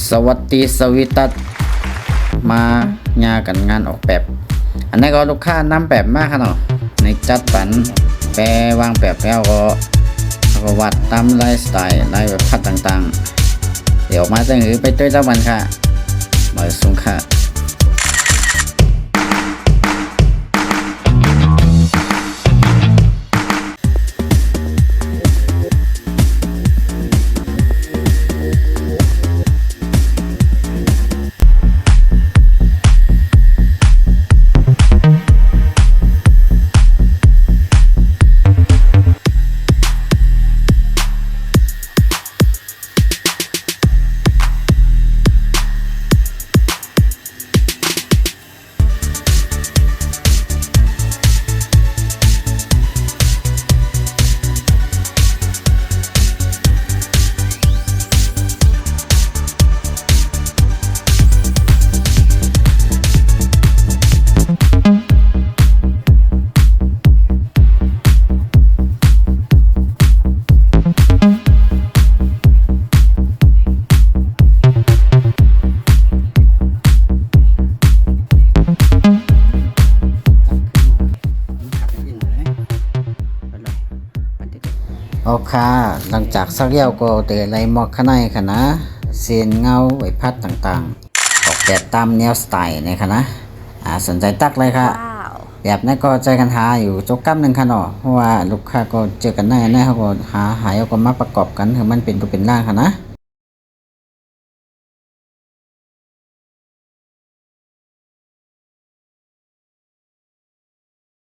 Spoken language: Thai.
สวัสดีสวิตัสมาญากันงานออกแบบ อันนี้ก็ลูกค้านำแบบมากค่ะเนาะในจัดปันแปรวางแบบแล้วก็วัดตามไลฟ์สไตล์ไลฟ์แบบพัดต่างๆเดี๋ยวมาจะหือไปด้วยตะวันค่ะมาส่งค่ะโอเคหลังจากสักเดียวก็เตะไรหมอกข้างในค่ะนะเสียนเงาไว้พัดต่างๆออกแบบตามแนวสไตล์นะคะนะสนใจตักเลยค่ะแบบนี้ก็ใจกันหาอยู่จกกั้มหนึ่งค่ะเนาะเพราะว่าลูกค้าก็เจอกันแน่เขาก็หาเอาก็มาประกอบกันให้มันเป็นตัวเป็นร่างค่ะนะ